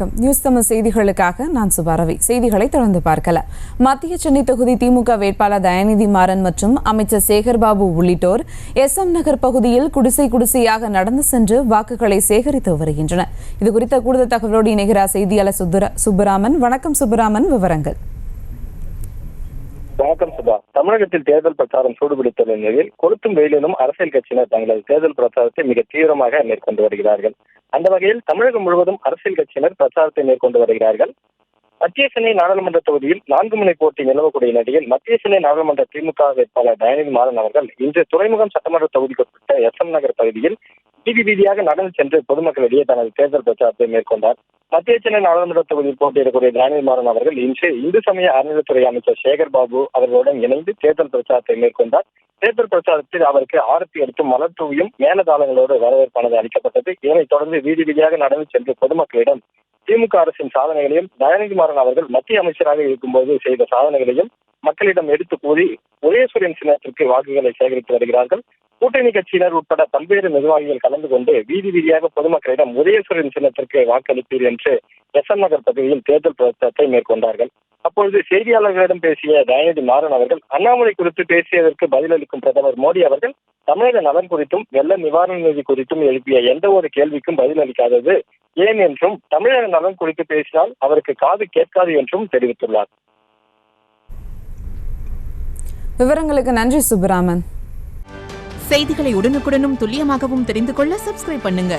வணக்கம். நியூஸ் தமிழ் செய்திகளுக்காக நான் சுபாரவி. செய்திகளை தொடர்ந்து பார்க்கலாம். மத்திய சென்னை தொகுதி திமுக வேட்பாளர் தயாநிதி மாறன் மற்றும் அமைச்சர் சேகர்பாபு உள்ளிட்டோர் SM நகர் பகுதியில் குடிசை குடிசையாக நடந்து சென்று வாக்குகளை சேகரித்து வருகின்றனர். இதுகுறித்த கூடுதல் தகவலோடு இணைகிறார் செய்தியாளர் சுப்பராமன். வணக்கம் சுப்பராமன், விவரங்கள். வணக்கம் சுபா. தமிழகத்தில் தேர்தல் பிரச்சாரம் சூடுபிடித்துள்ள நிலையில் கொளுத்தும் வெயிலிலும் அரசியல் கட்சியினர் தங்களது தேர்தல் பிரச்சாரத்தை மிக தீவிரமாக மேற்கொண்டு வருகிறார்கள். அந்த வகையில் தமிழகம் முழுவதும் அரசியல் கட்சியினர் பிரச்சாரத்தை மேற்கொண்டு வருகிறார்கள். மத்திய சென்னை நாடாளுமன்ற தொகுதியில் 4 முனை போட்டி நிலவக்கூடிய நிலையில் மத்திய சென்னை நாடாளுமன்ற திமுக வேட்பாளர் தயாநிதி மாறன் அவர்கள் இன்று துறைமுகம் சட்டமன்ற தொகுதிக்குட்பட்ட SM நகர் பகுதியில் வீதி வீதியாக நடந்து சென்று பொதுமக்களிடையே தனது தேர்தல் பிரச்சாரத்தை மேற்கொண்டார். மத்திய சென்னை நாடாளுமன்ற தொகுதியில் போட்டியிடக்கூடிய தயாநிதி மாறன் அவர்கள் இன்று இந்து சமய அறநிலைத்துறை அமைச்சர் சேகர்பாபு அவர்களுடன் இணைந்து தேர்தல் பிரச்சாரத்தை மேற்கொண்டார். தேர்தல் பிரச்சாரத்தில் அவருக்கு ஆரத்தி எடுத்து மலர் தூவியும் மேலதாளங்களோடு வரவேற்பானது அளிக்கப்பட்டது. இதனைத் தொடர்ந்து வீதி வீதியாக நடந்து சென்று பொதுமக்களிடம் திமுக அரசின் சாதனைகளையும் தயாநிதி மாறன் அவர்கள் மத்திய அமைச்சராக இருக்கும்போது செய்த சாதனைகளையும் மக்களிடம் எடுத்து கூறி உதயசூரியன் சின்னத்திற்கு வாக்குகளை சேகரித்து வருகிறார்கள். கூட்டணி கட்சியினர் உட்பட பல்வேறு நிர்வாகிகள் கலந்து கொண்டு வீதி வீதியாக பொதுமக்களிடம் உதயசூரியன் சின்னத்திற்கு வாக்களிப்பீர் என்று SM நகர் பகுதியில் தேர்தல் பிரச்சாரத்தை மேற்கொண்டார்கள். அப்பொழுது செய்தியாளர்களிடம் பேசிய தயாநிதி மாறன் அவர்கள் அண்ணாமலை குறித்து பேசியதற்கு பதிலளிக்கும் பிரதமர் மோடி அவர்கள் தமிழக நலன் குறித்தும் வெள்ள நிவாரண நிதி குறித்தும் எழுப்பிய எந்த ஒரு கேள்விக்கும் பதிலளிக்காதது ஏன் என்றும் தமிழக நலன் குறித்து பேசினால் அவருக்கு காது கேட்காது என்றும் தெரிவித்துள்ளார். விவரங்களுக்கு நன்றி சுப்பராமன். செய்திகளை உடனுக்குடனும் துல்லியமாகவும் தெரிந்து கொள்ள சப்ஸ்கிரைப் பண்ணுங்க.